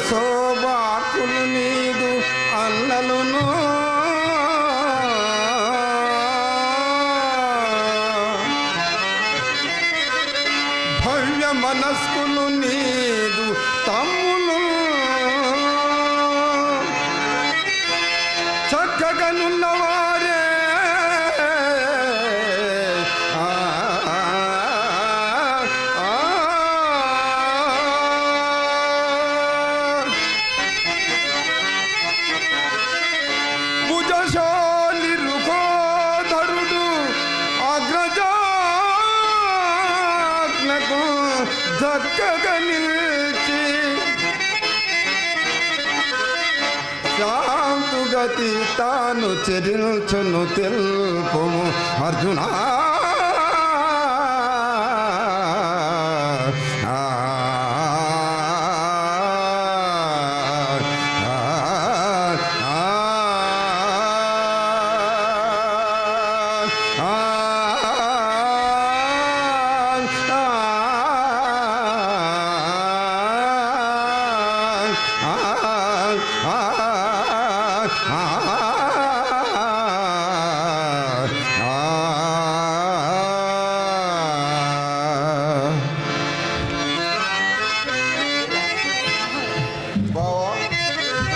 యశోబాకులు నీదు అన్నలును భవ్య మనస్కులు నీదు తమ్ములు చక్కగనున్నవారే చక్కగా నిలిచి శాంతుగతి తాను చెరిల్చును తెలుపుము అర్జునా.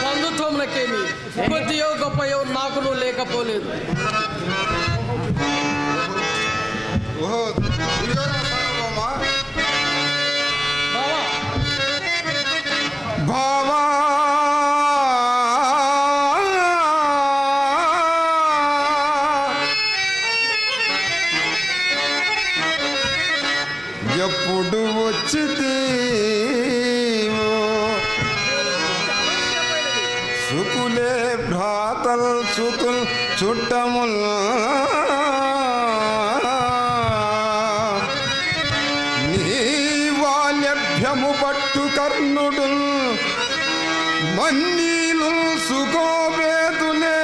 బంధుత్వములకేమి కొద్దియో గొప్పయో నాకును లేకపోలేదు. బావా ఎప్పుడు వచ్చితే సుకులే భ్రాతల్ చుతుల్ చుట్టముల్ నీ వాల్యభ్యము పట్టు కర్ణుడు మన్నీలు సుగోవేదులే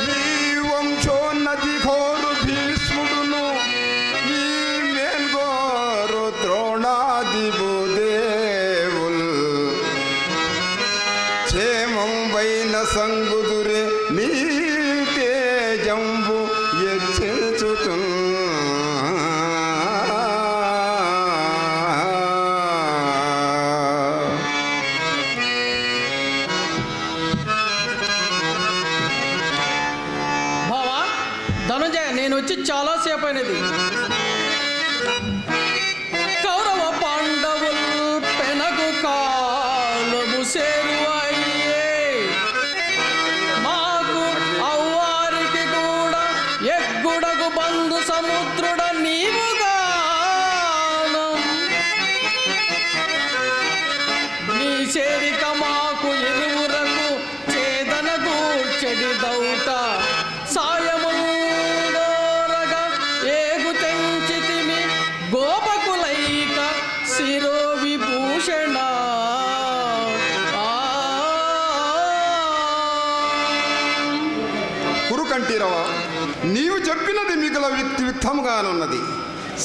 నీ వంశోన్నతి ఘోరు భీష్ముడును నీ మేల్గోరు ద్రోణాదిబుదేవుల్ క్షేమం వైన సంగుదురే నీ తేజంబు ఎచ్చుచు బావా ధనుంజయ, నేను వచ్చి చాలా సేపు అయినది. కౌరవ పాండవులు పెనగు కాలము సేరువయ్యే మాకు అవ్వారికి కూడా ఎగ్గుడగు బంధు సముద్రుడ నీవుగా శిరో విభూషణ కురుకంఠీరవ, నీవు చెప్పినది మిగుల యుక్తముగానున్నది.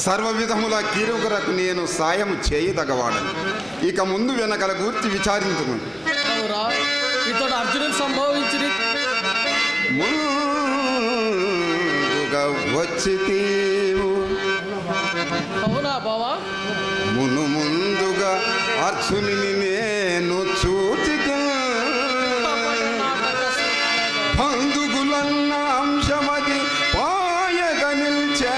సర్వ విధముల కీరుగరకు నేను సాయము చేయదగవాడను. ఇక ముందు వెనకల గూర్చి విచారించును. అవురా, ఇతడు అర్జునుడు సంభవించి ముందుగా వచ్చితీవు, అవునా బావా? ముందుగా అర్జునుని నేను చూచితే పందుగులన్న అంశమది పాయగ నిల్చే.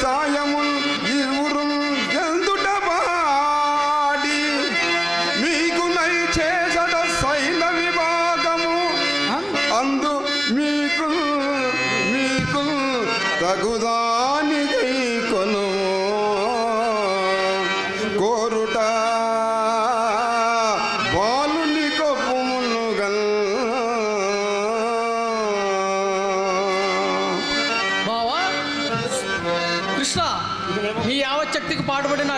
సాయముల్ ఇరువురు ఎందుట బాడి మీకు నై చేసట శైల విభాగము అందు మీకు తగుదానికి కొను కోరుట బాలుని కొప్పుమునుగల్. బావా కృష్ణ, నీ యావచ్చక్తికి పాటుపడిన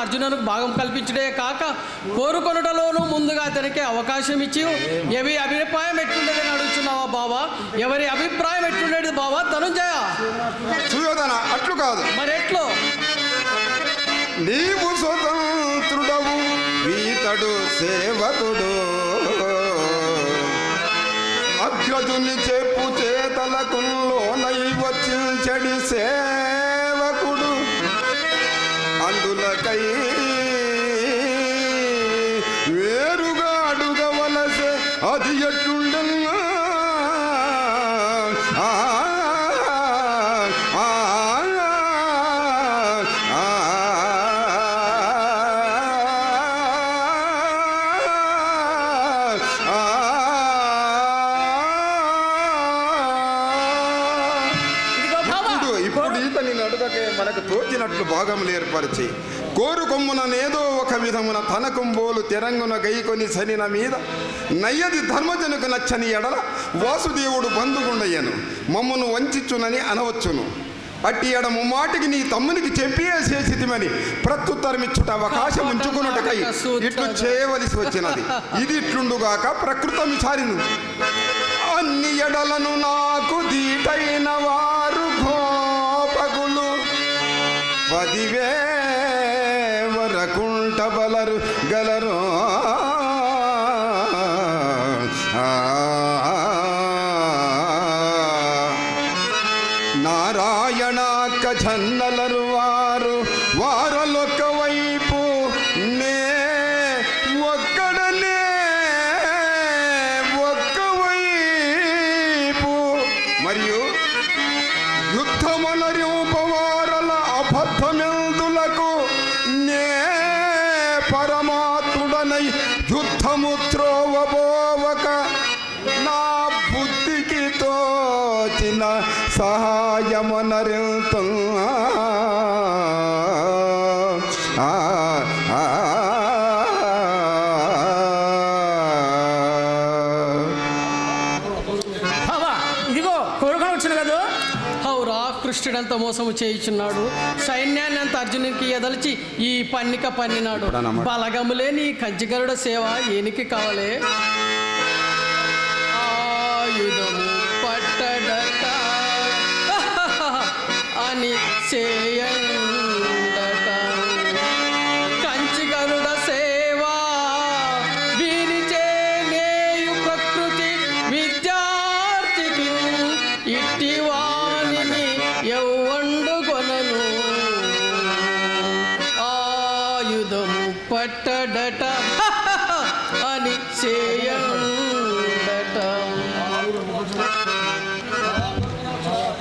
అర్జునునికి భాగం కల్పించుడే కాక కోరుకొనుటలోనూ ముందుగా అతనికి అవకాశం ఇచ్చి ఎవరి అభిప్రాయం ఎట్లుండేదని అడుగుతున్నావా బావా? ఎవరి అభిప్రాయం ఎట్లుండేది బావా ధనుంజయ? సుయోధన, అట్లు కాదు. మరి ఎట్లో? నీవు స్వతంత్రుడవు, వీతడు సేవకుడు. అగ్రజుని చెప్పు చేతలకు నైవచ్చించడి సేవకుడు. అందులకై వేరుగా అడుగవలసే అది ఎట్లుండన్నా. మనకు తోచినట్లు భాగములు ఏర్పరిచి కోరుకొమ్ముననేదో ఒక విధమున తనకుంబోలు తెరంగున గైకొని సనిన మీద నయ్యది ధర్మజనుకు నచ్చని ఎడల వాసుదేవుడు బంధుగుండయ్యను మమ్మను వంచునని అనవచ్చును. అట్టి ఎడ ముమ్మాటికి నీ తమ్మునికి చెప్పియే చేసితిమని ప్రత్యుత్తరమిచ్చుట అవకాశం ఉంచుకున్నటకై ఇట్లు చేయవలసి వచ్చినది. ఇది ఇట్లుండుగాక ప్రకృతం విచారిను. అన్ని ఎడలను నాకు దీటైన వారు గోపగులు 10,000 వరకుంట బలరు గలరు. నారాయణాక్క ఝన్నలరు వారలొక్క వైపు నే ఒక్కడనే ఒక్క వైపు మరియు యుద్ధములరింపవారల అబద్ధమెందులకు నే పరమాత్ముడనై యుద్ధము త్రోవబోవక నా బుద్ధికి తోచిన సహాయమునరింత. కృష్ణుడంత మోసము చేయుచున్నాడు, సైన్యాన్ని అంత అర్జునునికి ఎదల్చి ఈ పన్నిక పన్నినాడు. బలగములే నీ కంచిగరుడ సేవ ఏనికి కావలే? ఆయుధము పట్టడట అని చేయండట కంచిగరుడ సేవ వీరిచే నేయు ప్రకృతి విద్యార్థికి ఇట్టివా ఎవ్వండు కొనను. ఆయుధము పట్టడట అని చేయండట.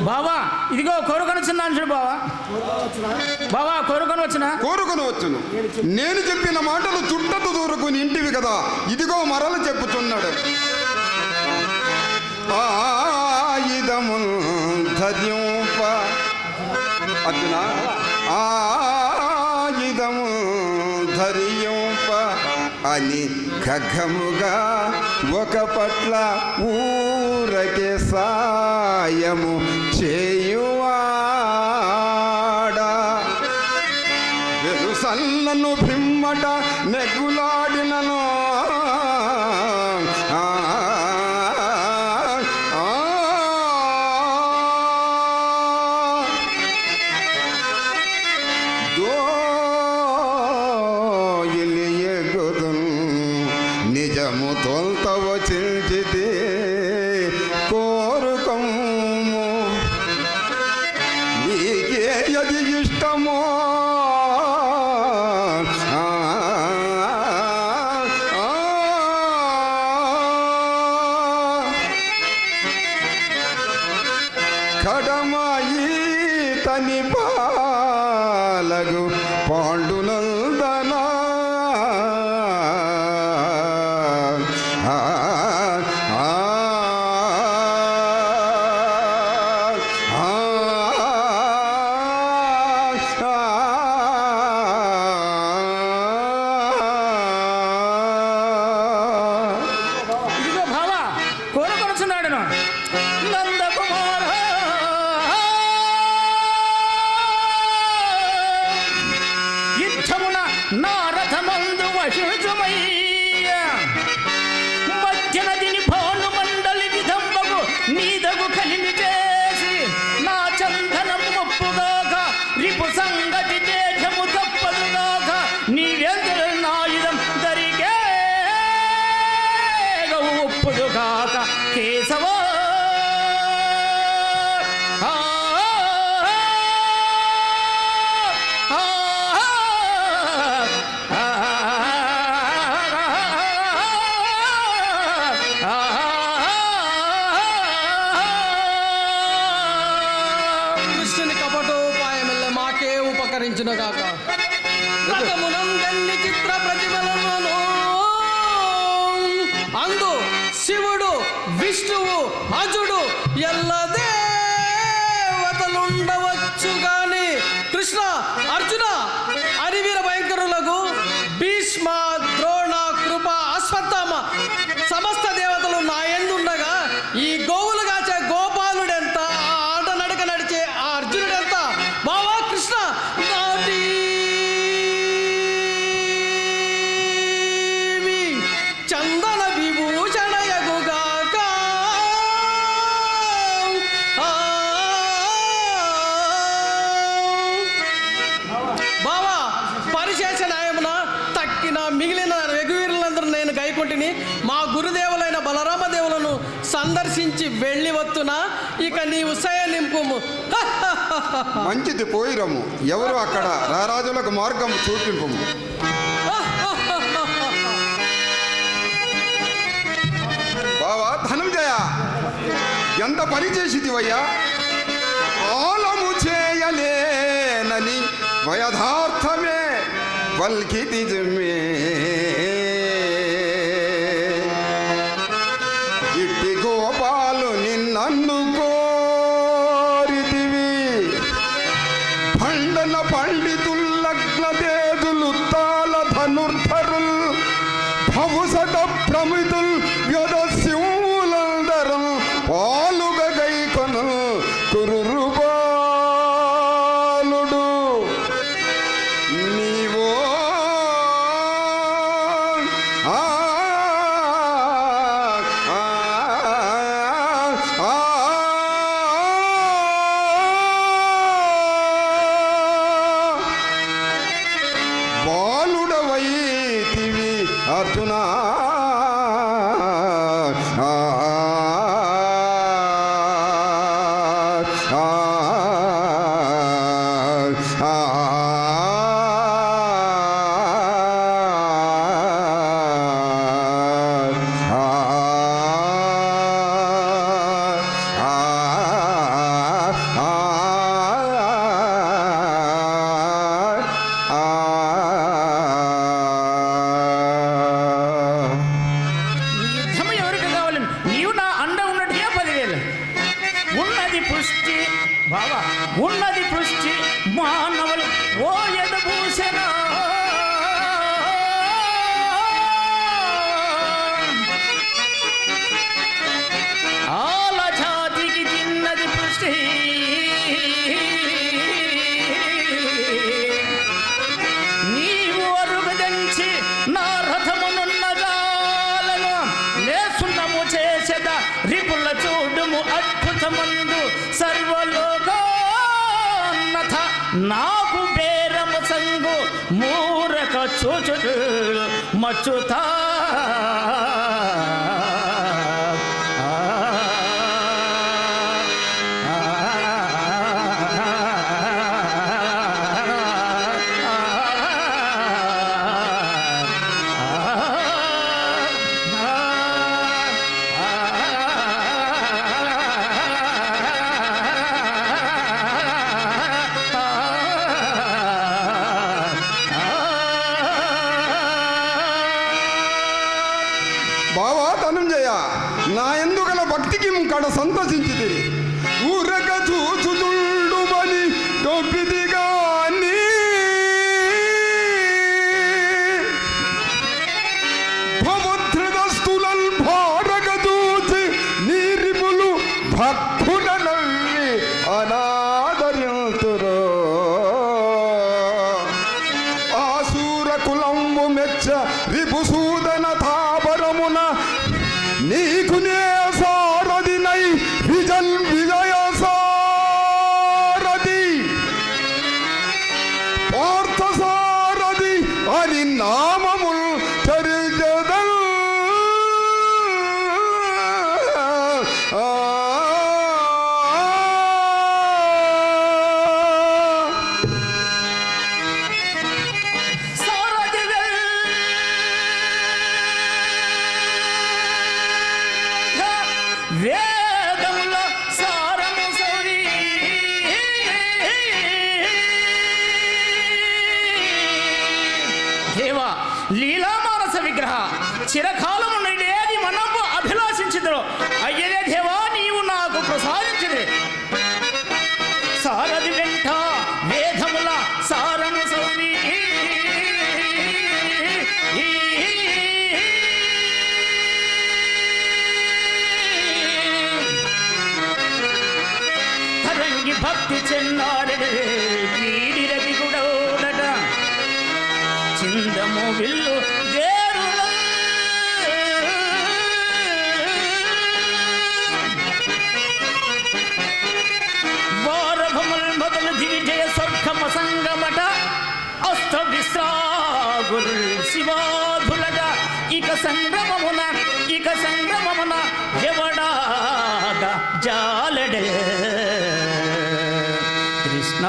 బావా ఇదిగో కోరుకొని వచ్చిందా చూడు బావా. బావా కోరుకొని వచ్చును. నేను చెప్పిన మాటలు చుట్టూ దూరుకుని ఇంటివి కదా, ఇదిగో మరలు చెప్పుచున్నాడు. ఆయుధము ధర్యంప అర్జున ఆయుధము ధరింప అని ఖడ్గముగా ఒక పట్ల ఊరకే సాయము చేయువాడా వెలుసన్నను భిమ్మట నెగ్గులాడినను నిజము తోల్తవ చించితే కోరుకము నీకే యది ఇష్టమో కడమాయి తని పాలగు పాండునందనా మధ్యనదిని భాను మండలి విధంబకు నీదగు కలిమి చేసి నా చందనం ఒప్పుగాక రిపు సంగతి తేజము తప్పదుగాక నీవెందుల నాయుధం దరిగే ఒప్పుదుగాక కేశవా గాక రథమునందన్ని చిత్ర ప్రతిమలను అందు శివుడు విష్ణువు అజుడు ఎల్ల దేవతలుండవచ్చు గాని కృష్ణ అర్జున అరివీర భయంకరులకు భీష్మ ద్రోణ కృప అశ్వత్థామ సమస్త దేవతలు నా యందుండగా ఈ గోవులు కాచే గోపాలుడెంత ఆట నడక నడిచే ఆ అర్జునుడెంత బావా కృష్ణ చందన విభూషణయగుగాక బావా పరిశేష న్యాయమున తక్కిన మిగిలిన రఘువీరులందరూ నేను గైకొంటిని మా గురుదేవులైన బలరామదేవులను సందర్శించి వెళ్ళి వత్తునా ఇక నీవు సయనింపుము. మంచిది పోయిరము ఎవరు అక్కడ రారాజులకు మార్గం చూపింపు. బావా ధనంజయ ఎంత పని చేసిదివయ్యా ఆలము చేయలేనని వయథార్థమే పల్కితి ఇట్టి గోపాలు నిన్నన్ను కోరితివి పండన పండితుల్లగ్నదేదులు తాళ ధనుర్ధరుల్ భవుసట ప్రమితుల్ వ్యదస్యూలందరం పాలుగా గైకొను కురురు బాలుడు నీవో బాలుడవైతివి అర్జునా బావా ఉన్నది పృష్టి మానవులు ఓ ఎదభూషణ ఆల జాతికి తిన్నది పృష్టి నీవు అరుగుదంచి నా రథమునున్న జాలను నేసున్నము చేసెద రిపుల చూడుము అద్భుతమందు సర్వలోకోన్నత నాకు బేరము సంగు మూరక చూచు మచ్చుతా బావా ధనుంజయ, నా ఎందుగల భక్తికి కడ సంతోషించి ఊరక చూచుచుండు బలి దొబ్బిదిగా భవద్రదస్తులల్ భారగ చూచి నీరిములు భక్తుల నవ్వి అనాదరింతురో ఆసూర కులంబు మెచ్చ రిపుసూదన తాపరమున నీకు నే సారథి నై విజయ సారథి పార్థ సారథి అని నామముల్ చరిజదల్ వేదముల సారము సౌరి దేవ లీలామానస విగ్రహ చిరకాలము నుండేది మనము అభిలాషించుదురు అయ్యనే దేవా నీవు నాకు ప్రసాదించుది సారథి వెంట వేదముల సారము సౌరి భక్తి చెన్నారెడే కీడిరది గుడోడట చిందము విల్లు దేరుల వారభముల్ మొదలు దివిజయ స్వర్గమ సంగమట అస్త విశ్రాగురు శివాధులగా ఇక సంగ్రమమున ఎవడాగా జాలడే కృష్ణ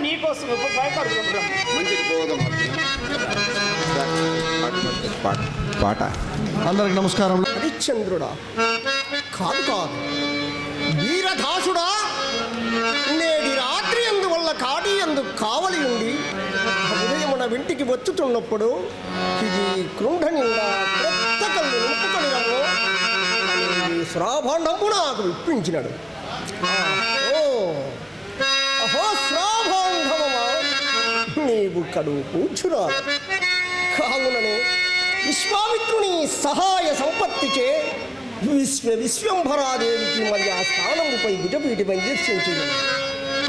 నీకోసం భయపడుతున్నాం. మంచిది పోదాం పాట పాట. అందరికి నమస్కారం. హరిశ్చంద్రుడా, కాదు కాదు, వీరదాసుడా, నేడి రాత్రి అందువల్ల కాడి అందు కావలి ఉంది ఉదయమున ఇంటికి వచ్చుతున్నప్పుడు ఇది కృంఢ నిండా క్రొత్త కళ్ళు నింపుకొని రమ్ము అని శ్రాభాండము నాకు ఇప్పించినాడు. అహో శ్రాభాండమా, నీవు కడువు కూర్చురాదు. కావుననే విశ్వామిత్రుని సహాయ సంపత్తిచే విశ్వంభరాదేవికి మరి ఆ స్థానముపై భుజపీఠపై దర్శించింది.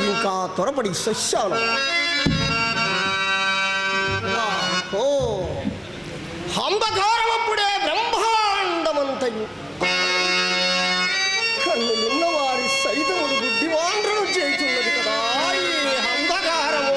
ఇంకా త్వరపడి సస్యాను. అంధకారమప్పుడే బ్రహ్మాండమంతయు కన్నులున్న వారి సైతముడు బుద్ధిమాండ్రను చేస్తున్నది కదా ఈ అంధకారము.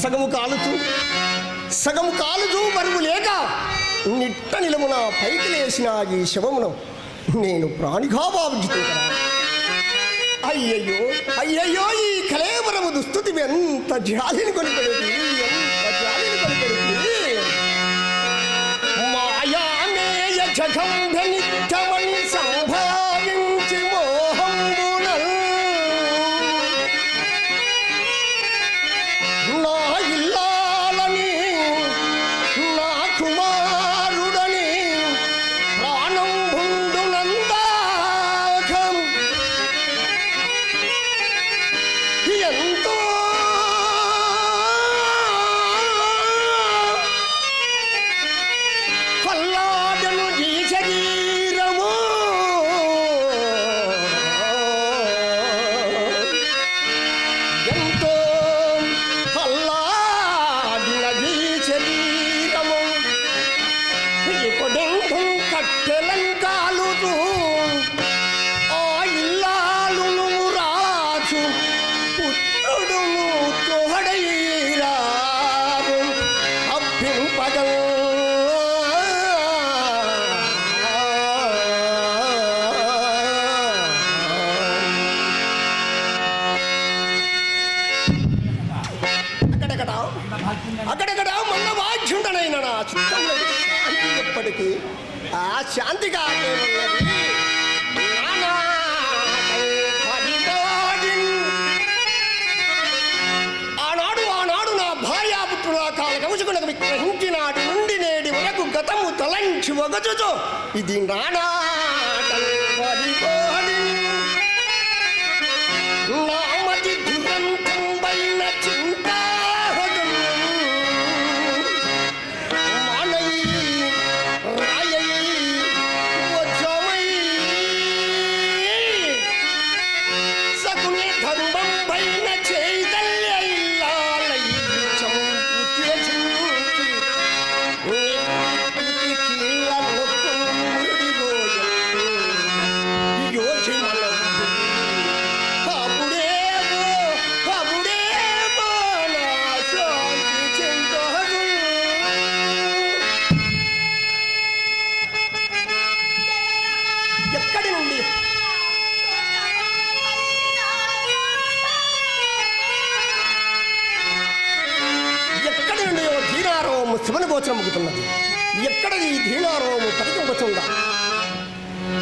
సగము కాలుచు బరువు లేక నిట్ట నిలమున పైకి లేచిన ఈ శవమును నేను ప్రాణిగా భావించుతూ కదా. అయ్యయ్యో ఈ కలేవరము దుస్థుతి ఎంత జాలిని కొనిపెడుతుంది, ఎంత జాలిని కొనిపెడుతుంది. మాయామేయ జగంధ నిత్యమని సంభావించి మోహంబునల్ నా ఇల్లాలని నా కుమారుడని ప్రాణం భుండునందాకం ఎంతో పల్లాడను ఈ శరీరము ఎంతో పల్లాడిన ఈ శరీరము ఇప్పుడెందు కట్టెలంకాలుతూ ఆ ఇల్లాలును రాజు పుత్రుడును తోడైరారు అప్పింపగల్ అక్కడక్కడ మందవాధ్యుడనైన నా చిత్తంలో శాంతి ఎప్పటికీ ఆ శాంతి కాకేమన్నది ఆనాడు నా భార్యాపుత్రుల కాల కౌశకులకు విగ్రహించినాటి నుండి నేటి వరకు గతము తలంచి ఒకచుచు ఇది నామతి దురంతంబైన చింతాహదు మానై రాయై వజ్రమై సగుని ధర్మంబైన చైతన్య ఇల్లాలై చంపుత్యచించి కీళ్ళ నొక్కుడిపోయే యోచనలు అప్పుడేమో నా శాంతి చింతగు ఎక్కడి నుండి ఓ ధీనారోము శివన గోచరముగుతున్నది. ఎక్కడ ఈ ధీనారోము పటికంపచుందా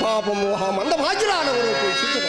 పాపము ఆ మందభాగ్యురాలెవరో సూచన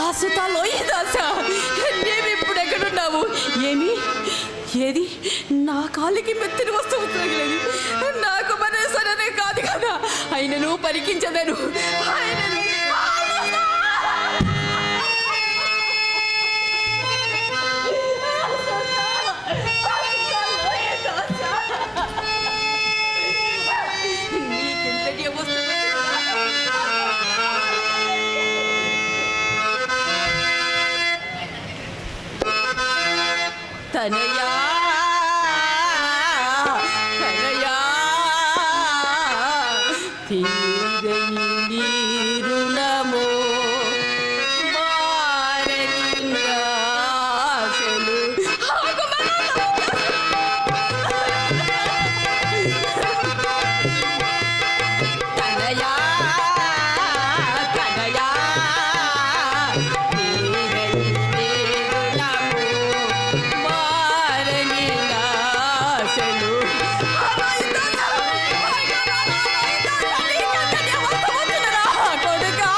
ఆసుత లోయదాస నీవు ఇప్పుడు ఎక్కడున్నావు? ఏది నా కాలికి మెత్తని వస్తువు తగలేదు. నాకు మనసనే కాదు కదా, ఆయనను పరికించదను. ఆయనను నీకెంతటి వస్తువు తనయా తీరని నీరుణమో మారనిందాశలు. కనయా కనయా తీరని నీరుణమో మారనిందాశలు. కొడుకా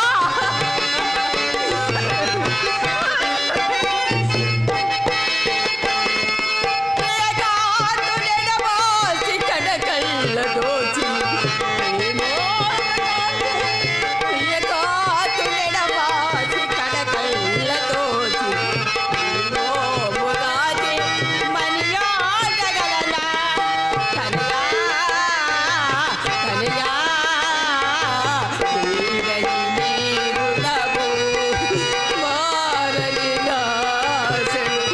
ప్రియకాంతుడెడబాసి కడకళ్ళ దోచి ప్రియకాంతుడెడబాసి కడకళ్ళ దోచి మోముగాది మనియాడగలనా కనయా కనయా తీరని నీరుణమో మారని నాశలు.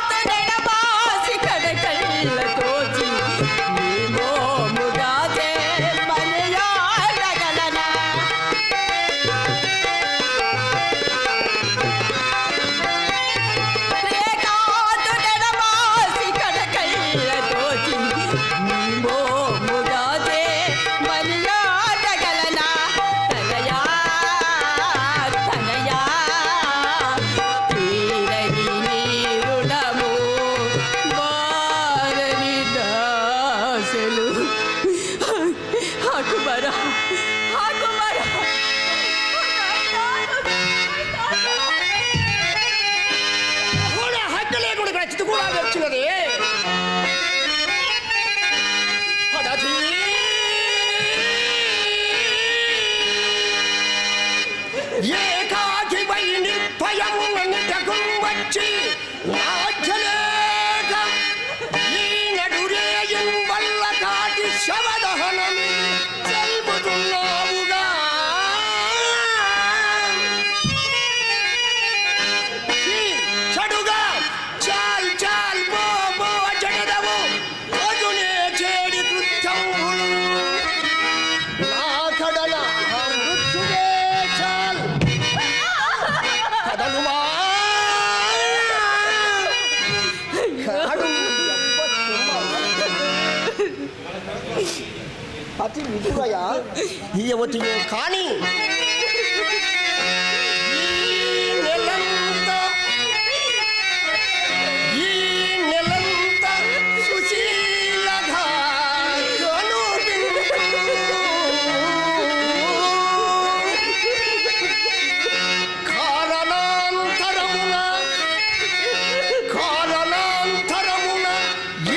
ప్రియకాంతుడెడబాసి కడకళ్ళ దోచి నీ మోముగాదే మనియాడగలనా ప్రియకాంతుడెడబాసి కడకళ్ళ దోచి నీ మోముగాదే మనియాడగలనా తనయా తనయా తీరని నీరుణమో మారని దాసలు. అకుమర అకుమర కూడా హద్దు లేకుండా ఇక్కడ చిత్తు కూడా వచ్చినది. పడతి ఏకాకిపై నిర్భయమునటకు వచ్చి రాజ్యలేక ఈ నడురేయం వల్ల కాటి శవదహనమి జల్పుతున్నావుగా. చెడుగా చాల్ చాల్ పో పో చెడదవు రోజునే చేడి కృత్యములు నా కడల మృత్యువే చాల్ కదలుమా కాడు అతి విధులయ ఈ యువతియో కానీ ఈ నెలంత సుశీలగా కనువిందు. కారణాంతరమున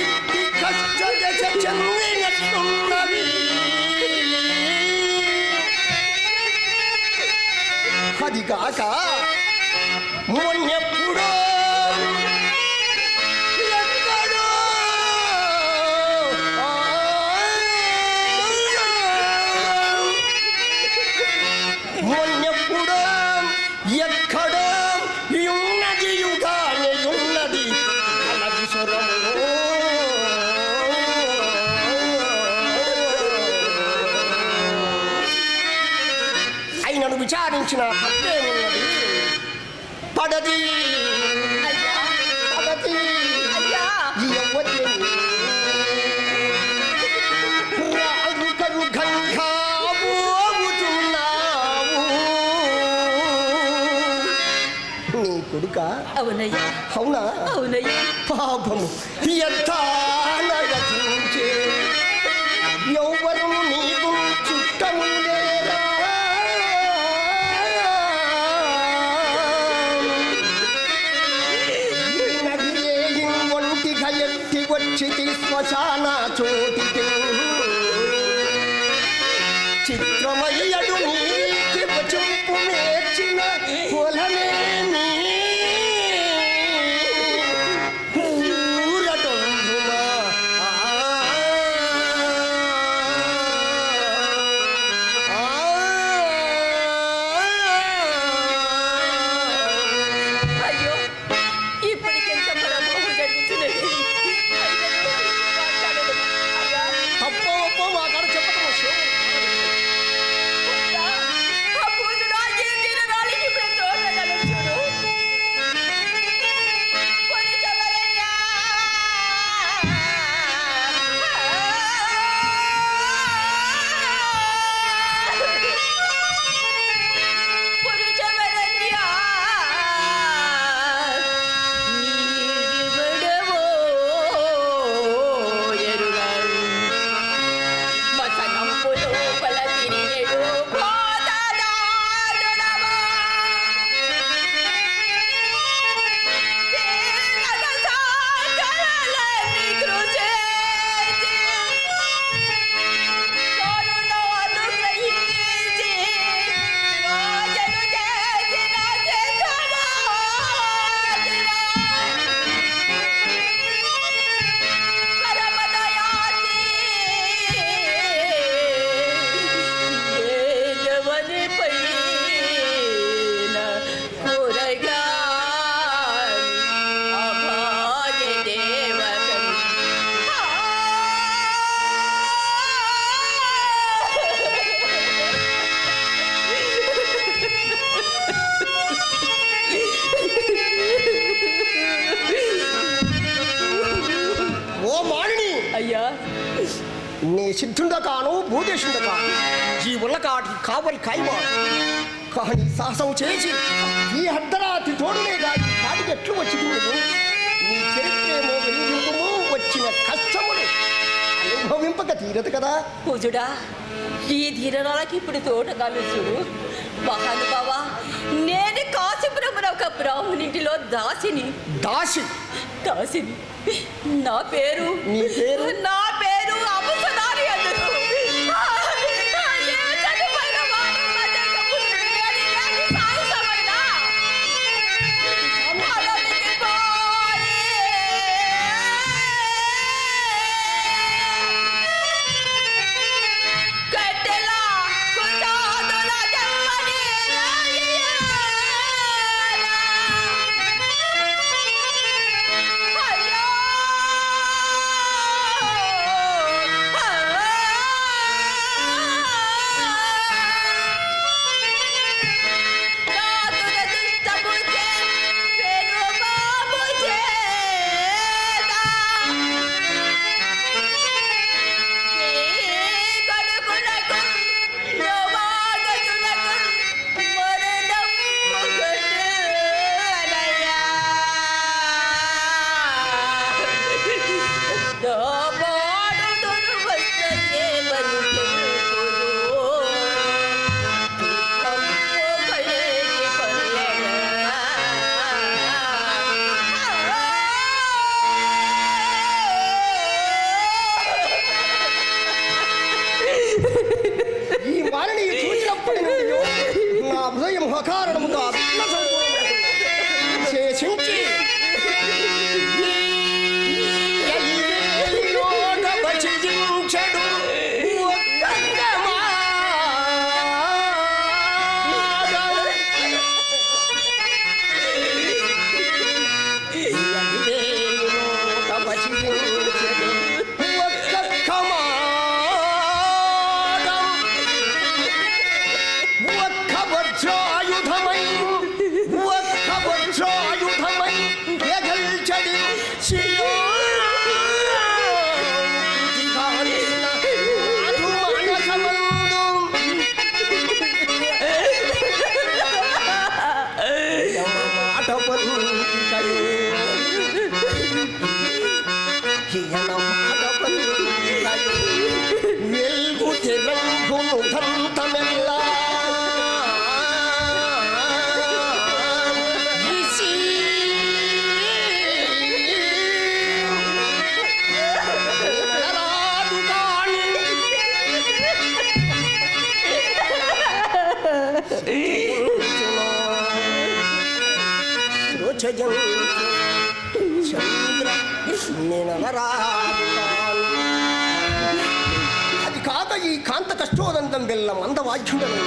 ఇట్టి కష్ట దశ చెందినట్టున్నవి. అది కాక మొన్నెప్పుడో ఎక్కడో మొన్నెప్పుడో ఎక్కడో ఉన్నది యుగానే ఉన్నది కలవిసురము. అయినను విచారించిన తప్పేమున్నది. పడది పడది ఈ యవ్వతిని రారుకరుఘంగా పోవుతున్నావు. నీ కొడుక అవునయ్యా అవునా అవునయ్యా పాపము ఎంత నగతించే ఎవ్వరు నీకు చుట్టము లేరా. నడిరేయి ఒంటిగా ఎత్తి వచ్చి శ్మశాన చోటికి చిత్రమయ్యడు నీకి వచింపు మేర్చిన పొలమే నీ ఊరటొందుమా. సిద్ధుండ కాను భూదేశుండ కాను ఈ ఉల్లకాటి కావలి కాయవాడు కానీ సాహసం చేసి ఈ అర్ధరాత్రి తోడునేగా ఈ కాటికి ఎట్లు వచ్చి నీ చరిత్రేమో వెలిగింపుము వచ్చిన కష్టములు అనుభవింపక తీరదు కదా. పూజుడా ఈ ధీరరాలకి ఇప్పుడు తోట కలుసుడు మహానుభావ. నేను కాశీపురమున ఒక బ్రాహ్మణింటిలో దాసిని. దాసిని నా పేరు నీ పేరు అపసనారి అందరు. అకారణముగా శేషించి అది కాక ఈ కాంత కష్టోదంతం బెల్లం అందవాధ్యుడను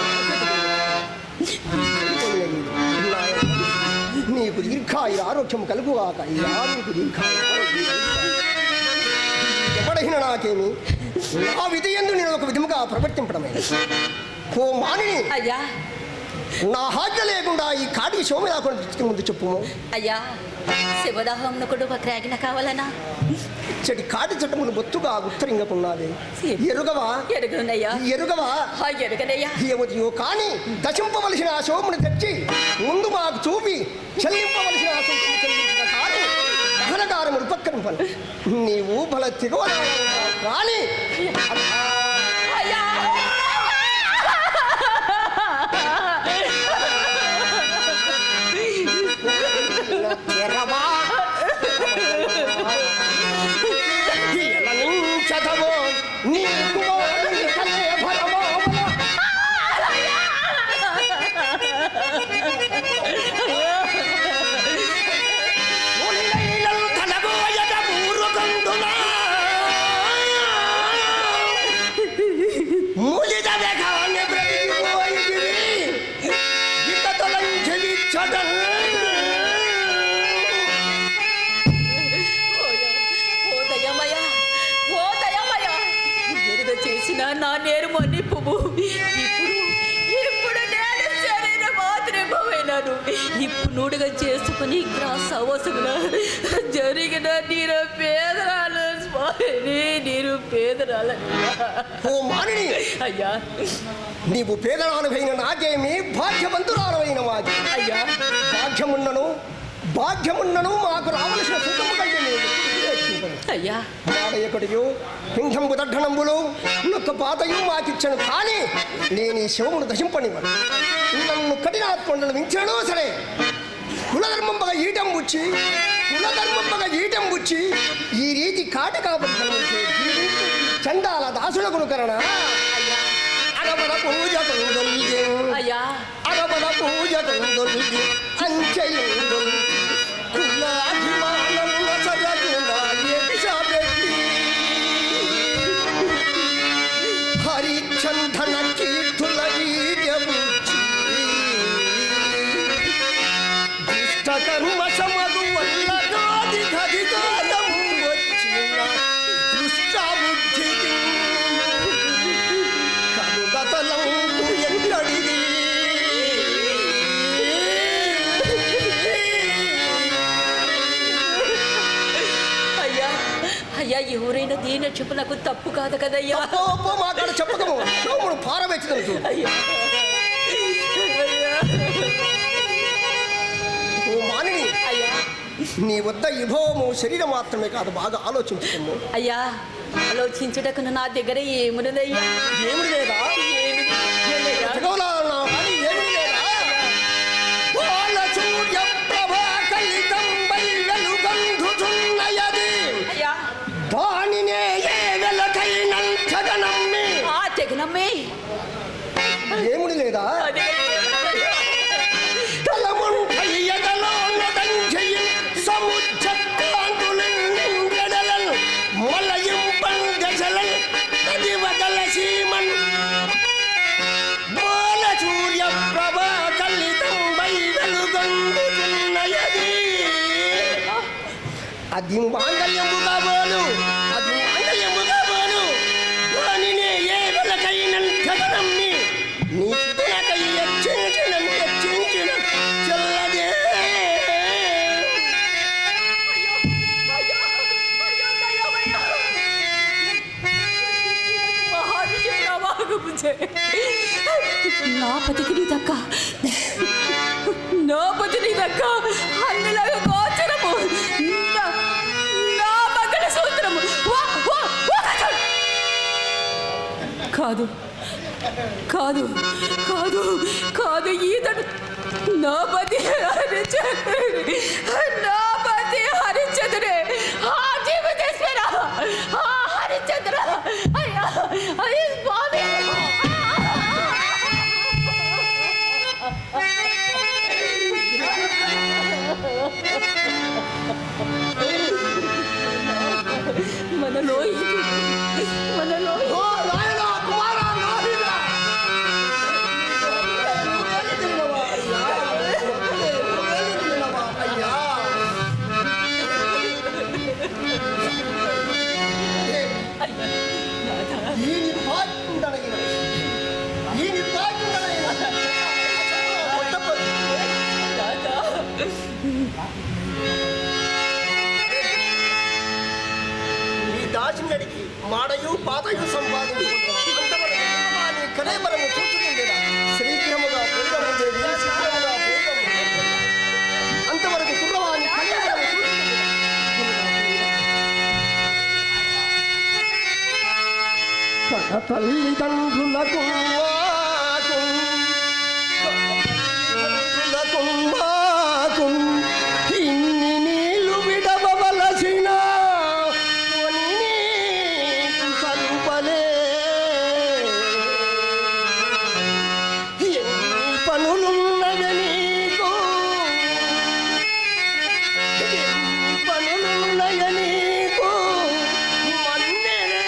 నీకు దీర్ఘాయు ఆరోగ్యం కలుగుగాక. నీకు దీర్ఘాయు ఎవడైనా నాకేమి నా విధి యందు నేను ఒక విధముగా ప్రవర్తింపడమే. ఓ మానిని అయ్యా, నా హాజ్య లేకుండా ఈ కాటికి సోమయాకుని ముందు చెప్పుము. అయ్యా, శివదాహంను కూడా త్రాగిన కావాలనా? చెటి కాటి చట్టములు బొత్తుగా ఉత్తరింగకున్నది. ఎరుగవా? ఎరుగునయ్యా. ఎరుగవా? ఎరుగనయ్యా. ఏమో కానీ దశింపవలసిన ఆ సోముని తెచ్చి ముందు మాకు చూపి చెల్లింపవలసిన ఆ సోముని చెల్లించిన కాదు దహనకారములు పక్కనింపను. నీవు బల తెగవ కానీ నా నేరు మన్నిపుము. ఇప్పుడు నేను శరీర మాత్రమేనాను. ఇప్పుడు నూడుగా చేసుకుని గ్రాస అవసరం జరిగిన నీరు పేదరాలు నేను పేదరాలయ్యా. ఓ మానిని, అయ్యా నీవు పేదరాలవైన నాకేమి భాగ్యవంతురాలవైన మాది. అయ్యా భాగ్యమున్నను మాకు రావలసిన సుఖము కంటే అయ్యా మాడయకుడియు పింఠంబు దడ్డనంబులు నొక్క పాతయు మాకిచ్చను. కానీ నేను ఈ శివమును దశింపనివ్వను. నన్ను కఠినాత్మను మించడో సరే కులధర్మంబగా ఈటం బుచ్చి ఈ రీతి కాటి కాబట్టి చండాల దాసులకు కరణ అగపద పూజ కొందొల్లి అయ్యా అగపద పూజ కొందొల్లి అంచెయుందొల్లి కులాభిమానమున సరగున ఎచ్చబెట్టి హరిచందన కీర్తుల ఈడబుచ్చి దుష్టకర్మ సమగు వల్ల గాధికారము వచ్చిన దుష్టబుద్ధికి కరుగతలంపు ఎక్కడిది. అయ్యా ఎవరైనా దీని చెప్పులకు తప్పు కాదు కదయ్యా. మాట్లాడ చెప్పకము శివముడు పారవెచ్చదు. అయ్యా ఓ మానిని, అయ్యా నీ వద్ద ఇభోము శరీరం మాత్రమే కాదు, బాగా ఆలోచించుకోము. అయ్యా ఆలోచించుటకు నా దగ్గర ఏమున్నదయ్యా? ఏమిటి లేదా? జగవలాలన్నా కానీ ఏమిటి లేదా? బాల సూర్య ప్రభా కలితంబై వెలుగంధుచున్నయది. అయ్యా దానినే ఏ వెలకైనంతగనమ్మి. తెగనమ్మే ఏముడి లేదా? తలముంటయ్యదలో నదంజయి సముజ్జత్తాంతులెడలల్ మలయింపంగజలల్ నదివదల సీమన్ బాల సూర్య ప్రభా కలితంబై వెలుగందుచున్నయది. అది మాంగళ్యముగా బోలు దానినే ఏ వెలకైనంతగనమ్మి నీ సుతనకై హెచ్చించిన చెల్లదే. నా పతికి నీ దక్క అన్నలాగా గోచరము నా మగల సూత్రము కాదు కాదు కాదు కాదు ఈతడు నా పతి హరిచంద్రే జీవితేశ్వర హరిచంద్ర అయ్యా అయ్యా స్వామి. మనలో ఓ నాయనా కుమారా నాహిరా అయ్యా ఈని పాటుండనగిన నీ దాసిని అడిగి మాడయు పాతయు సంపాదించుకుంటున్నాను. కలేబరము చూచుకుంటేనా శ్రీగ్రహముగా పూర్వము దేవి శీఘ్రముగా పూర్వము అంతవరకు కుర్రవాణి కలేబరము చూచుకుంటున్నాను. తల్లిదండ్రులకు ఇన్ని నీళ్ళు విడవలసిన సలుపలే ఎన్ని పనులున్నవి నీకు మన్నెలే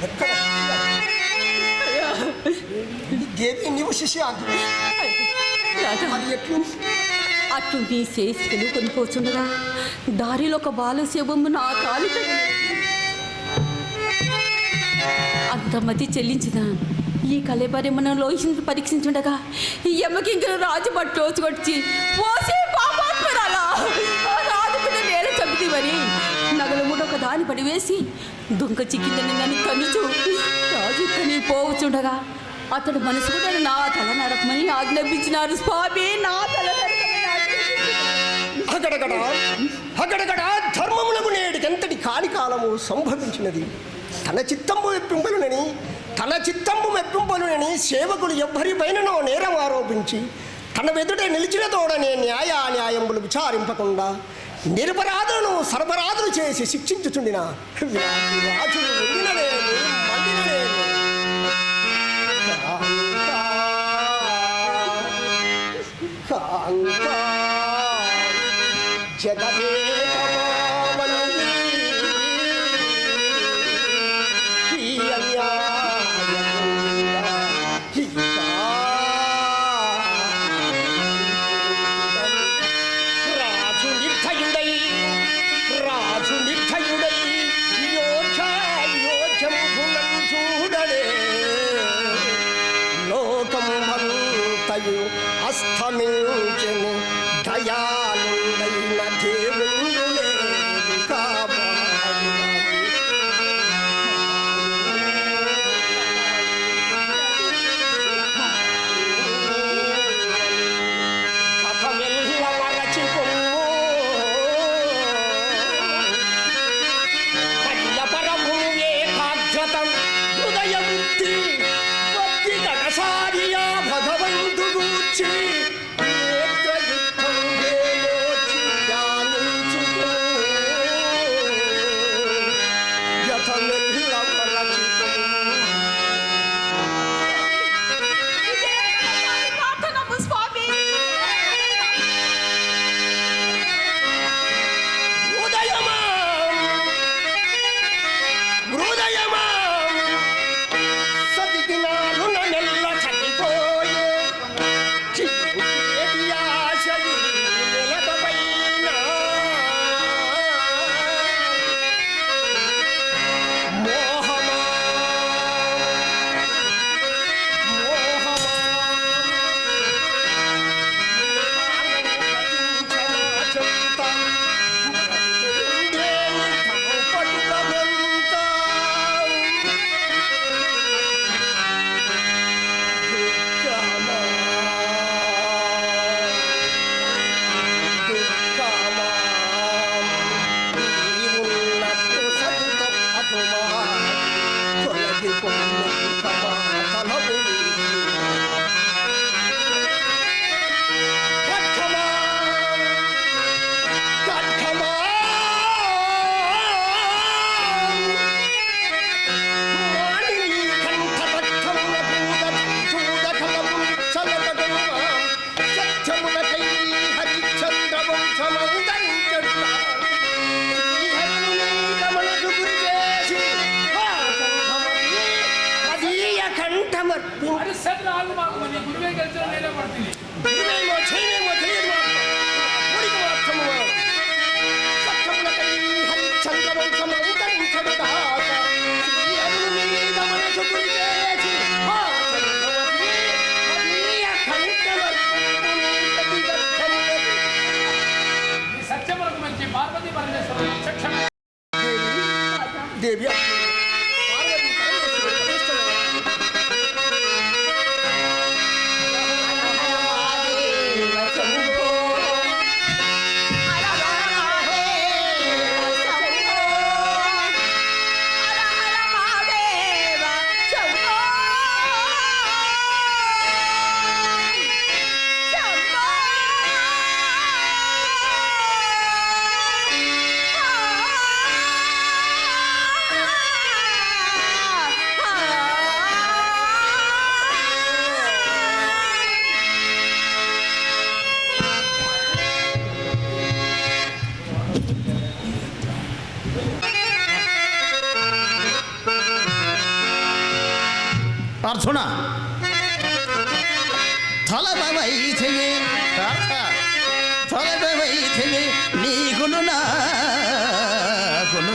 ఎక్కడ దేవి నీవు శిష్యాన్ని మరి ఎట్లుంది? అట్లు నీ చేసుకుని కొనిపోచుండగా దారిలో ఒక బాలశివము నా కాలి అంతమతి చెల్లించిన ఈ కళేబర్యమును లోహించి పరీక్షించుండగా ఈ యమకింకరు రాజు పట్టు వచ్చి పోసే పాపాత్మరాలా రాజు మీద నేల చంపితివని నగలు మూడు ఒక దాని పడివేసి దొంగ చిక్కిందని నన్ను కన్నుచు రాజు కని పోవచ్చుండగా అతడు మనసు కూడా నా తల నరకమని ఆజ్ఞాపించినారు స్వామి. నా తల అగడగడ ధర్మములకు నేటికెంతటి కాని కాలము సంభవించినది. తన చిత్తంబు మెప్పింపలునని సేవకులు ఎవ్వరిపైననో నేరం ఆరోపించి తన వెదుట నిలిచిన తోడనే న్యాయములు విచారింపకుండా నిరపరాధులను సర్వరాధులు చేసి శిక్షించుచుండిన రాజులు ఉండినలేను మండినలేను. అస్తమించెను దయాళుడైన దేవుడు లేదు కాపాడు. కథమెల్ల మరచిపోము పరము ఏకాగ్రతం హృదయ బుద్ధి భక్తి గణసారియా భగవంతుడు దేవి చూడ తొలబవైతివి తొలబవైతివి నీకును నాకును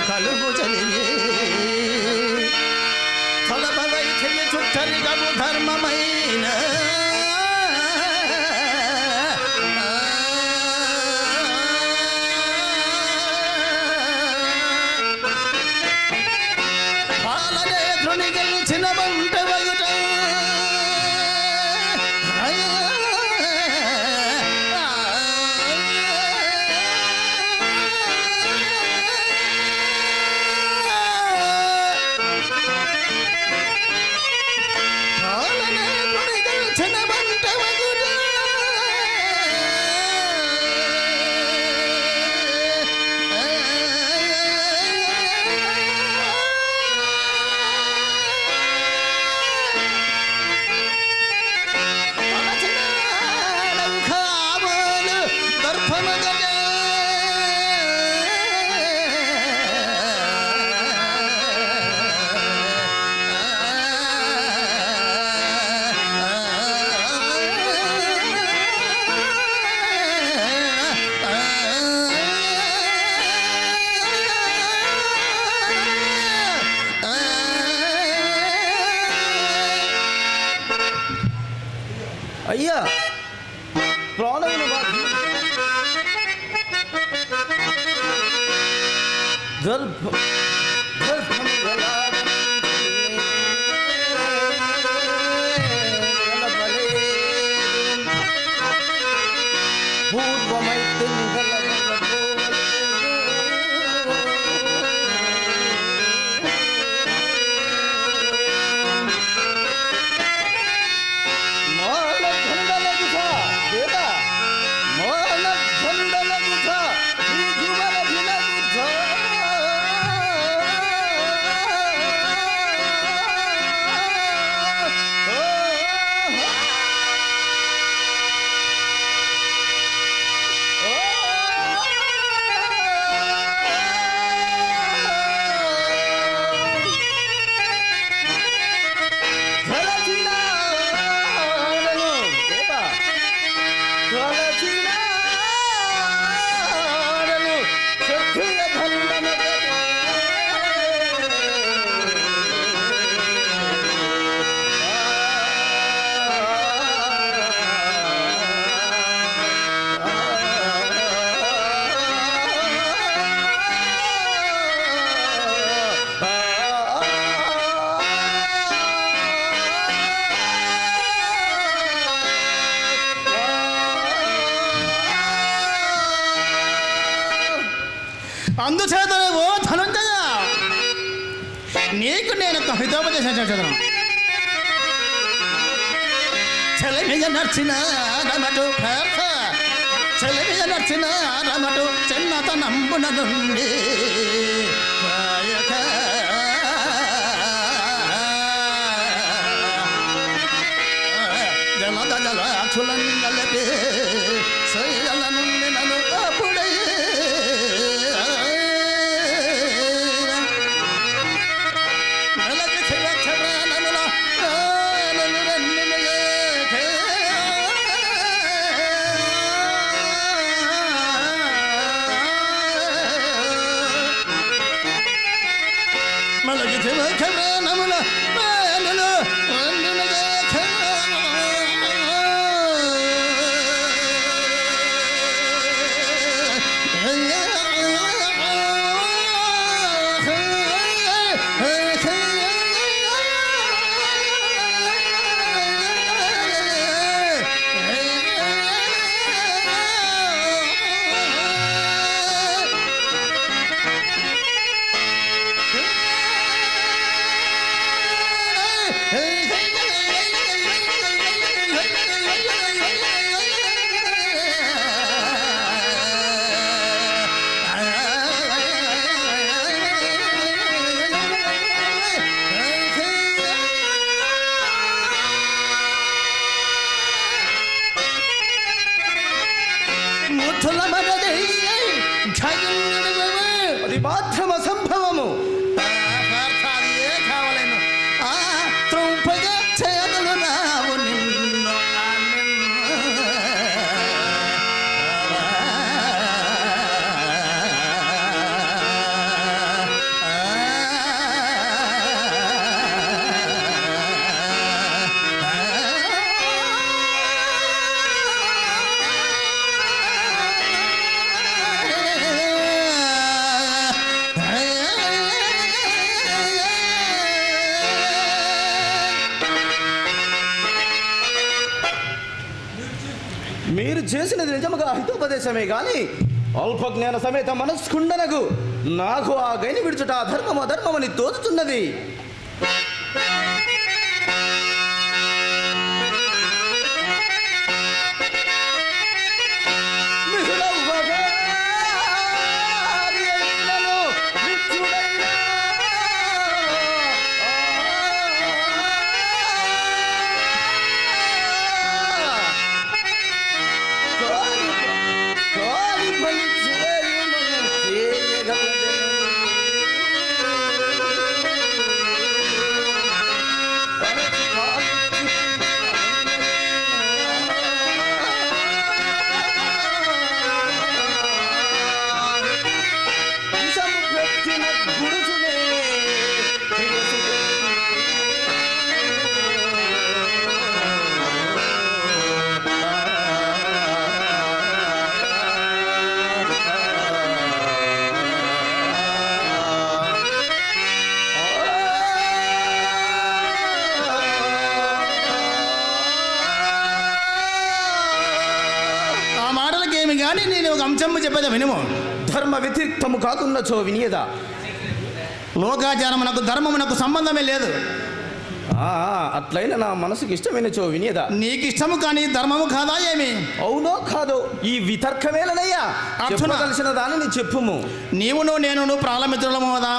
కలుగు చలివి తొలబవైతివి చుట్టరిగము ధర్మమైన పాలనేత్రుని గెలిచిన వంట వగుట పాలనేత్రుని గెలిచిన వంట వగుట అయ్యా ప్రాణములు బాధి గర్భము పూర్వమైతే అందుచేతనే ఓ ధనంజయ నీకు నేను ఒక హితోపదేశం చేసేదను. చెలమియ నర్చిన రమటు చెలమియ నర్చిన రమటు చిన్నత నంబున నుండి జలద జలాచులని గలపే శైల నుండి నన్ను అప్పుడే అది మాత్రం అసంభవము. ఏ కావాలను త్రౌపద మీరు చేసినది నిజముగా హితోపదేశమే గాని అల్పజ్ఞాన సమేత మనస్కుండనకు నాకు ఆ గైని విడుచుట అధర్మం అధర్మమని తోచుతున్నది. కానీ నేను ఒక అంశము చెప్పేదా వినుము. ధర్మ వ్యతిరిక్తము కాకున్నచో వినియదా. లోకాచారమునకు ధర్మమునకు సంబంధమే లేదు. అట్లయినా నా మనసుకి ఇష్టమైనచో వినియదా. నీకు ఇష్టము కానీ ధర్మము కాదా ఏమి? అవునో కాదో ఈ వితర్కమేలనయ్యా. చెప్పగలిసిన దానిని చెప్పుము. నీవును నేను ప్రాణమిత్రులము కదా.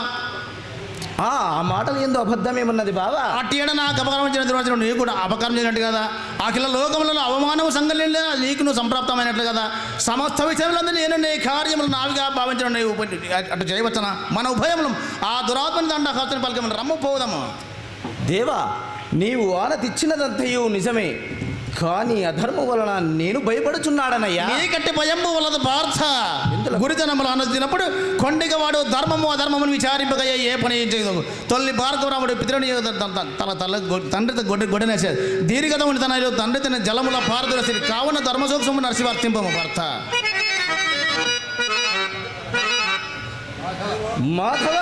ఆ మాటలు ఏందో అబద్ధమేమన్నది బావా. అట్టియడ నాకు అపకారం చేసిన నీకు కూడా అపకారం చేసినట్టు కదా. అఖిల లోకములలో అవమానము సంగలిన నీకు నువ్వు సంప్రాప్తమైనట్లు కదా. సమస్త విషయంలో నేను నీ కార్యములు నావిగా భావించడం నీవు అటు చేయవచ్చనా? మన ఉభయములు ఆ దురాత్మని దండ హస్తని పలికమని రమ్ము పోదాము. దేవా, నీవు ఆనతిచ్చినదంతయు నిజమే, కానీ అధర్మం వలన నేను భయపడుచున్నాడనయ్యా. నీకట్టి భయంబు వలదు పార్థ. గురితనములు అనొచ్చినప్పుడు కొండిక వాడు ధర్మము అధర్మమును విచారింపగయ్యే ఏ పని చేయదు. తొల్లి భార్గవరాముడు పితరుని తన తండ్రితో గొడ్డనేసేది. దీర్ఘతముని తన తండ్రి తన జలముల పారదులసి కావున ధర్మసూక్ష్మము నడిచి వర్తింపము భర్త. మాధవ,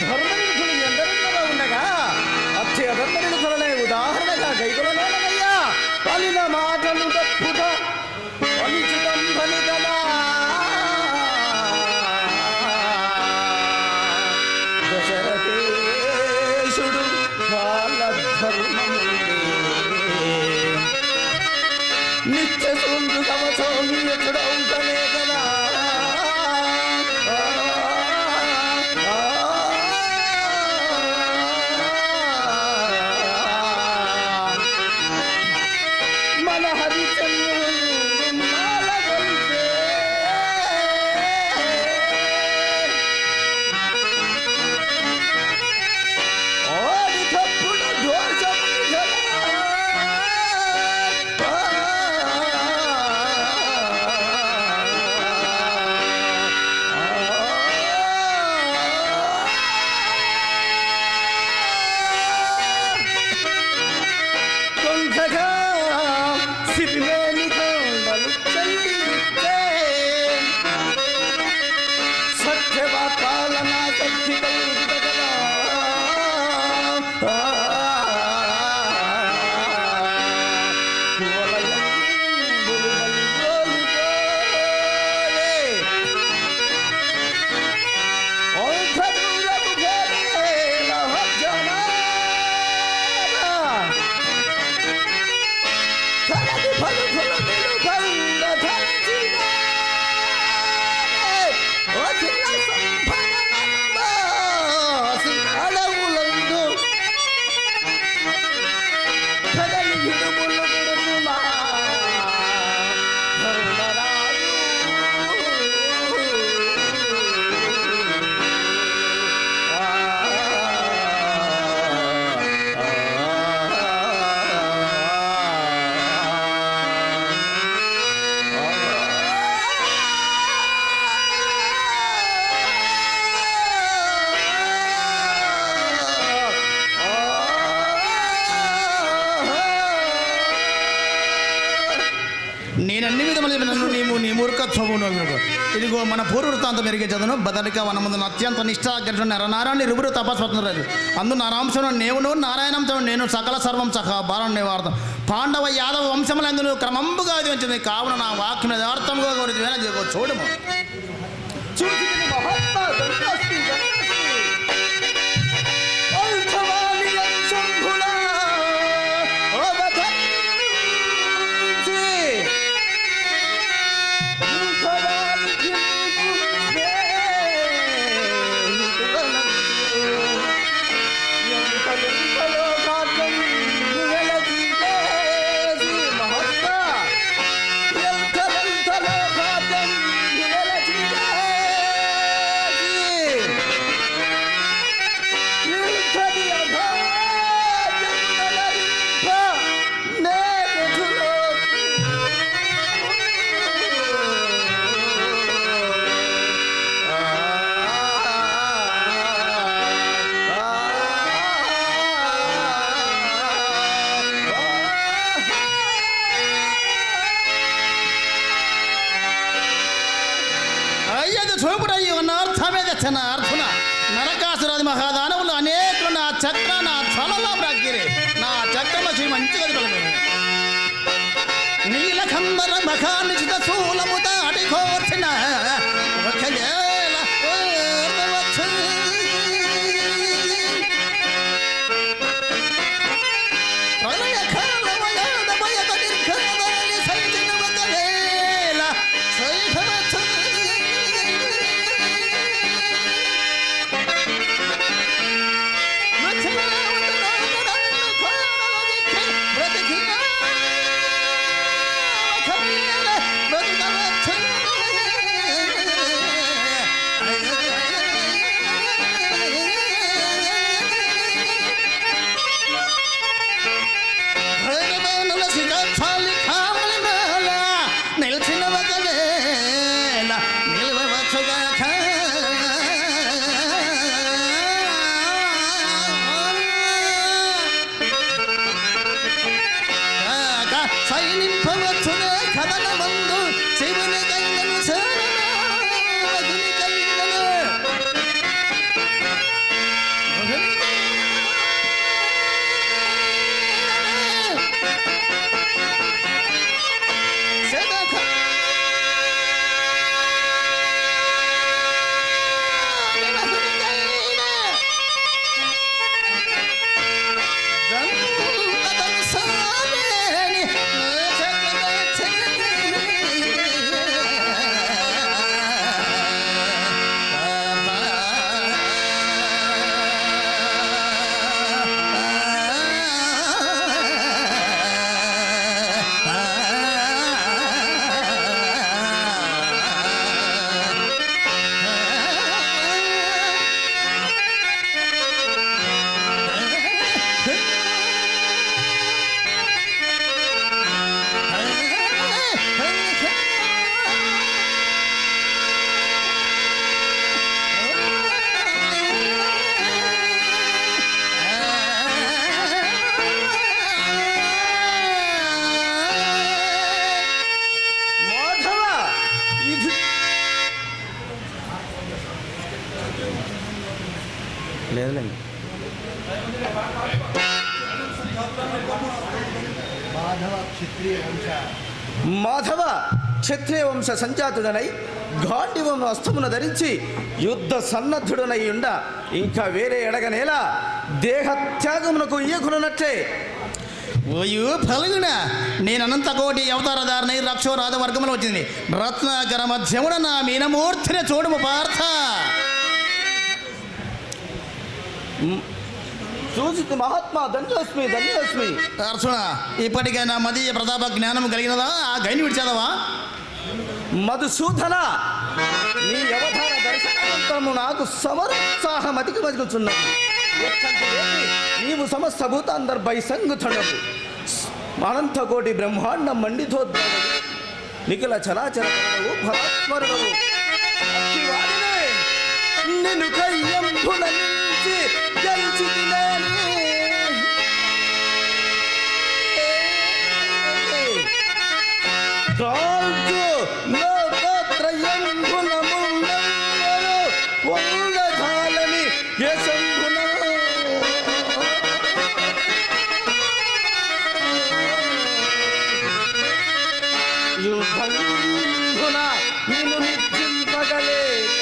ధర్మనిధులు ఎందరెందరో ఉండగా అచ్చే అధర్మనిధులనే ఉదాహరణగా గైకొలనయ్యా. పలిన మాటలు తప్పుట పలిచితం ఫలితమా. దశరథేశుడు కాలధర్మముండే నిత్య సుందు సమసౌమ్యచుడౌతనే కదా. మన హరిచంద్రుడు మాలగొల్పే ఓడి తప్పుడు దోషములు కదా. కొంకగా సిరిమేని కొండలు చల్లితే సత్యవాకాలన సత్య కలుగుతగదా. నేను అన్ని విధములు నన్ను నీ మూర్ఖత్వము ఇదిగో మన పూర్వవృత్తాంతం మెరిగే చదువును బదరిక వనముందు అత్యంత నిష్ఠాగ్రహం నరనారాయణ ఇరువురు తపస్వత్నరాలు అందు నరాంశం నేవును నారాయణంతో నేను సకల సర్వం సహా బాలనే వాడతాం పాండవ యాదవ వంశములందును క్రమంబుగా ఇది వచ్చింది కావున నా వాక్యం యథార్థముగా గురించి చూడము చూసితిని మహాత్మా దండాస్మి చూపుడయ్యి ఉన్న అర్థమే తెచ్చన అర్థున నరకాసురాది మహాదానవులు అనేకులు నా చక్ర నా త్వరలో బ్రక్కిరి నా చక్రమ శ్రీ మంచిగా కలిగింది నీలకంబర మఖానిచిత శూలము దాటి కోర్చిన లేదులేండి మాధవ క్షత్రియ వంశ సంజాతుడనై గాండివం అస్తమున ధరించి యుద్ధ సన్నద్ధుడనై ఉండ ఇంకా వేరే ఎడగనేలా దేహత్యాగమునకు ఈయకునున్నట్లే ఓయో ఫలుగున నేను అనంత కోటి అవతారధారణ రక్షో రాజవర్గంలో వచ్చింది రత్నాకర మధ్యమున నా మీనమూర్తిని చూడము పార్థ చూసి మహాత్మా ధన్యోస్మి ధన్యోస్మి అర్చున ఇప్పటికైనా మదీయ ప్రతాప జ్ఞానం కలిగినదా ఆ గైని విడిచేదవా మధుసూదన నీ అవతార దర్శనానంతరము నాకు సమరోత్సాహం అధికమగుచున్నది నీవు సమస్త భూతాంతర్భై సంగుతుడవు అనంత కోటి బ్రహ్మాండం మండితోద్భవుడు నిఖిల చరాచరవు భరాత్మరుడవు నిన్ను కయ్యంబునంచి గెలిచితినేని దాల్చు లోకత్రయంబులముండెవ్వరు పొందజాలని యశంబున. యుద్ధంబున నిన్ను నిద్రింపగలేక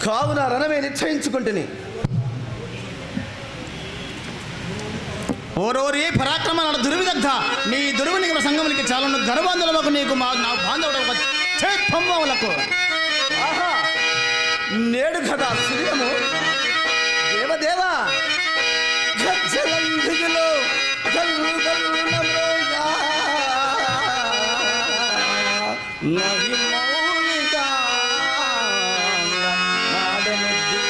కావున రణమే నిశ్చయించుకుంటుని. ఓరోరి పరాక్రమ దుర్విదగ్ధ నీ దుర్వినిగమ సంగమునికి చాలా గర్వాంధులకు నీకు నా బాంధవుడు చేత్పంబములకు. ఆహా, నేడు కదా సూర్యము దేవదేవా గజ్జలంధిలో గల్లు గల్లున మ్రోగా నవి మౌనిగా నాడనుద్ది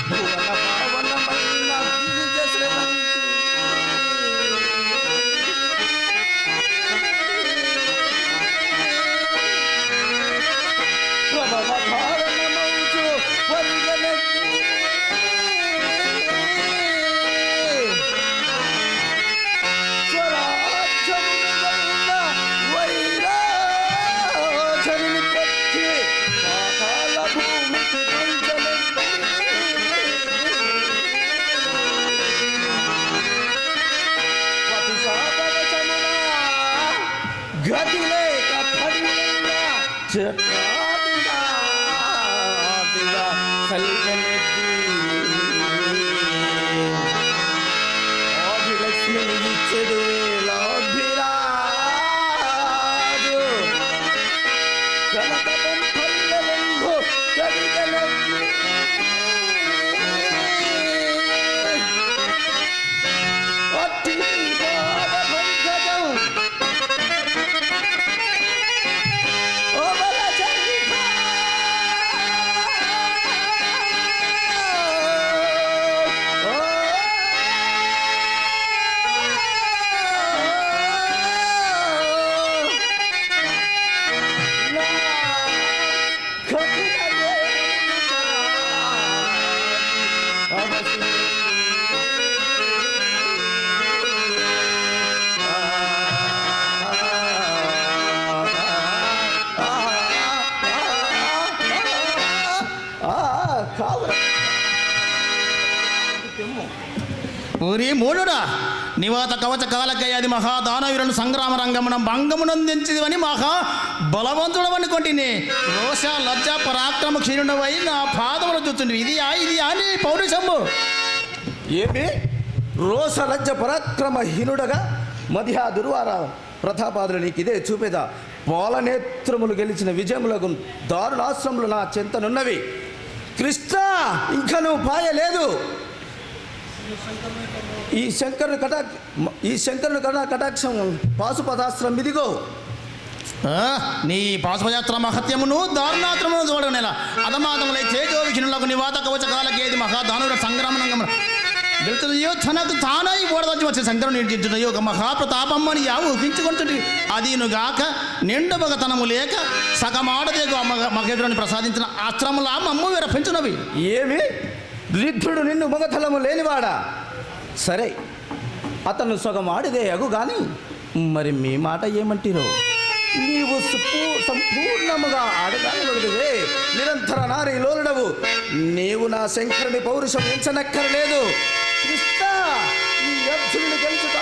భువన పావనమైన గిరిజ శ్రవంతి. ప్రభవ భావనమౌచు వరిగనెత్తి స్వరాజ్యమునుగౌన వైరాజనుని కత్తి పాతాళ భూమికి పంచలెత్తి. పతిశాపవశమున గతి లేక పడిన చక్రాతిగా కలిగనెత్తి ఆదిలక్ష్మిని ఇచ్చెడు వేలాభిరాజు కనకం పల్లెంబు కలిగనెత్తి. అట్టి పాదపంకజం ఊరి మూడుడా నివాత కవచ కాలకయ్యాది మహాదానవీరుని సంగ్రామ రంగమున భంగమునందించివని మహా బలవంతుడవని కొంటిని రోష లజ్జ పరాక్రమ క్షీణుడవై నా పాదములు చూస్తుంది. ఇది అని పౌరుషము. ఏమి రోష లజ్జ పరాక్రమహీనుడగా మధ్య దుర్వార ప్రతాపాదులు నీకు ఇదే చూపేదా. పాలనేత్రములు గెలిచిన విజయములకు దారుణాశ్రములు నా చెంతనున్నవి. కృష్ణ ఇంకా నువ్వు పాయలేదు. ఈ శంకరుని కటాక్షం పాశుపదాస్త్రం ఇదిగో. నీ పాశుపయాత్ర మహత్యమును దారుణాత్రమును చూడనేలా అధమాతములై తేజో విఘ్నులకు నివాత కవచ కాలకేది మహాదానుల సంగ్రామనంగమున గెలుతున్నయో తనకు తానై ఓడదచ్చి వచ్చే శంకరుని నిర్జించున్నయో ఒక మహాప్రతాపమ్మని యావు ఊహించుకుంటుంది. అదీనుగాక నిండు మగతనము లేక సగమాడదేగు మగేదుని ప్రసాదించిన ఆశ్రములా మమ్ము విరపించున్నవి. ఏమి రిద్ధుడు నిన్ను మగతలము లేనివాడా? సరే, అతను సగం ఆడిదే అగు గాని మరి మీ మాట ఏమంటారో? నీవు సంపూర్ణముగా ఆడదానివే నిరంతర నారీ లోలుడవు. నీవు నా శంకరుని పౌరుషం ఎంచనక్కర్లేదు. కృష్ణ ఈ అర్జునుని గెలుచుట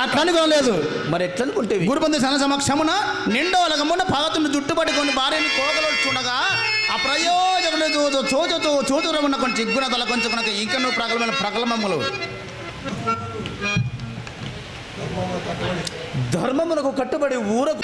అట్లనుకోలేదు. మరి ఎట్లనుకుంటే గురుబంధు సన సమక్షమున నిండో లగమున పాగతుని జుట్టుపట్టుకొని భార్యని కోగలు చూడగా అప్రయోజకులు చూతురమున్న కొంచెం చిగ్గున తల కొంచుకునక ఇంకను ప్రగలమములు ధర్మమునకు కట్టుబడి ఊరకు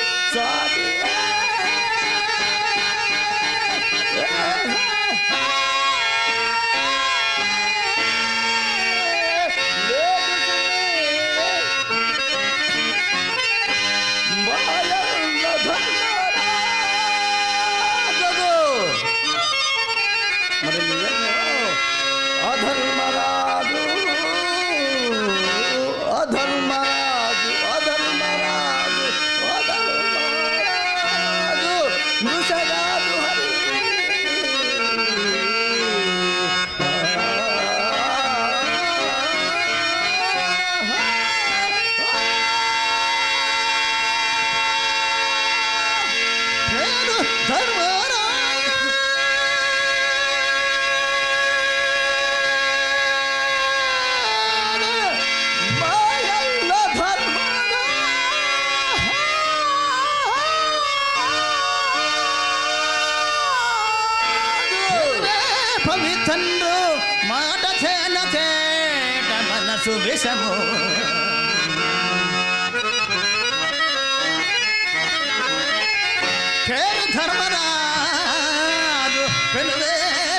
పవిత్రుడు మాట చేన చేట మనసు విషము కేరు ధర్మరాజు పెనువే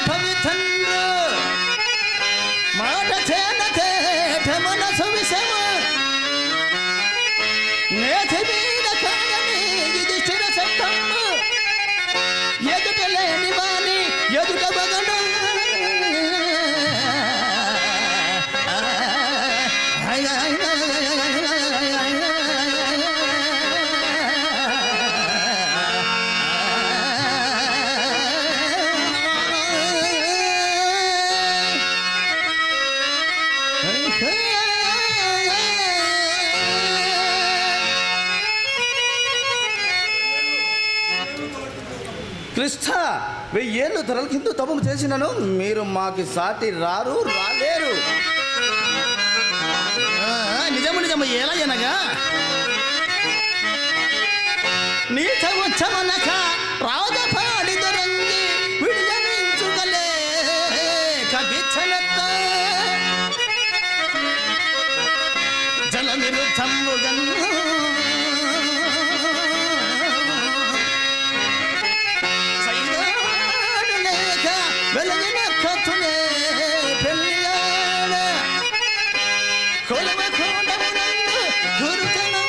పవిత్రుడు మాట చేన చేట మనసు విషము నేతి మీద కాదని ఇది చిర సత్తము ఎదుట లేని వాణి ఎదుట బగడు కృష్ణ 1000 ఏళ్ళు తరల కింద తపము చేసినను మీరు మాకి సాటి రాలేరు. నిజము ఎలా అనగా నీచమనక రాజపాడి దొరంగి విడియమించుగలే కబిచ్చనత్త జల నిరుద్ధంబుగన్ సైదాడు లేక వెలగిన కథునే పెళ్ళియాడ కొలమ కోటమునందు గురుజనం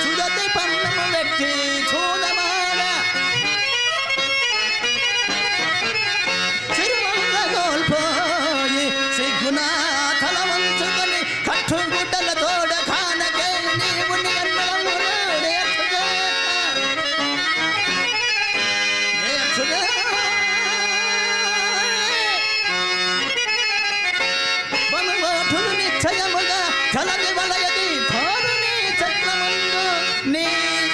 సుదతి పన్నము వ్యక్తి చూడమాడ చిరుమల్ల గోల్పోయి సిగ్గునా తల వంచుకొని కట్టుగుడ్డల తోడ కానకే నీవు నిశ్చయముగా కలగి వలయది ధోరణి చక్రమందు నీ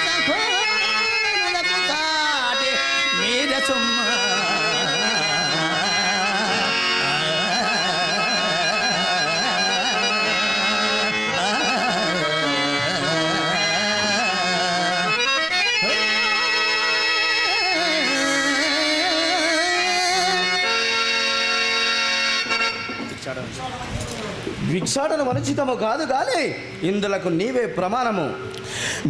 సహోదరులకు సాటి మీర సొమ్మ భిక్షాటన అనుచితము కాదు గాని ఇందులకు నీవే ప్రమాణము.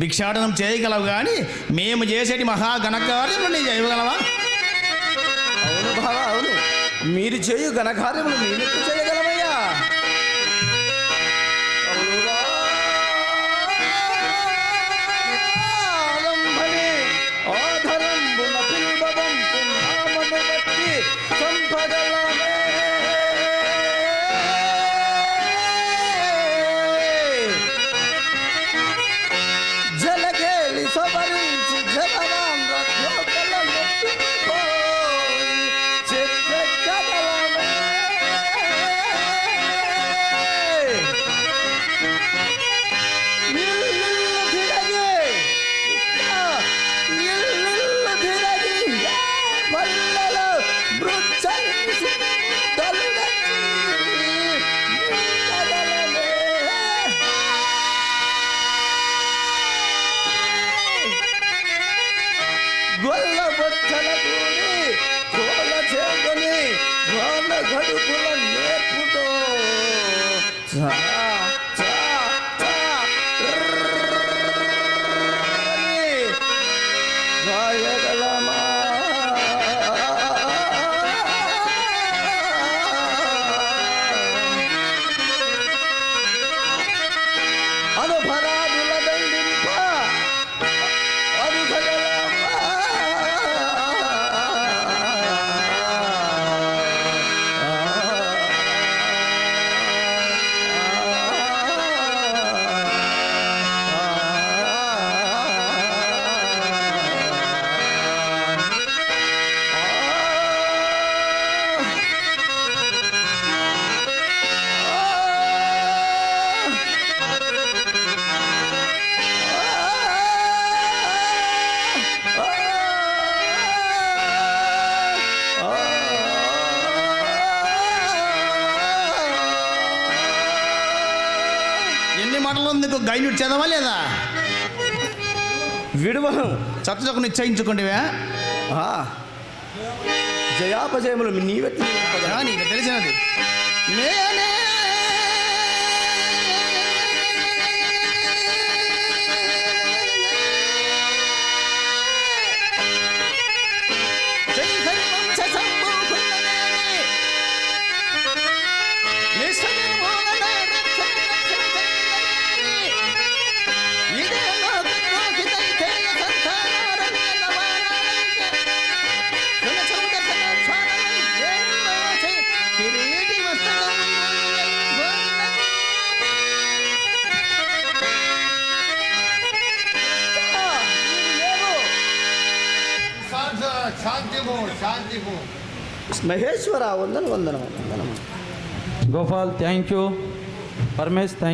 భిక్షాటనం చేయగలవు కానీ మేము చేసేటి మహాఘనకార్యములు నీ చేయగలవా? అవును బావా, అవును. మీరు చేయు ఘనకార్యములు మేమెత్తు చేయగలమయ్యా. ఆధరంబున పిల్బవం పున్నామను బట్టి చంపగలమే. జలకేళి సవరించి జలరాంగ గొల్ల బొచ్చల కూడి కోల చేకొని గోల గడుపుల నేర్పుతో గాయగలమా. అనుభరాదుల దండింప అనుభగలమా. నీకు గైడ్ చేద్దామా లేదా? విడువను. చచ్చుకు నిశ్చయించుకుంటేవా? జయాపజయములు నీవెట్లు నీకు తెలిసినది. నేనే మహేశ్వర వందనం వందనం వందనం. Gopal thank you. Paramesh thank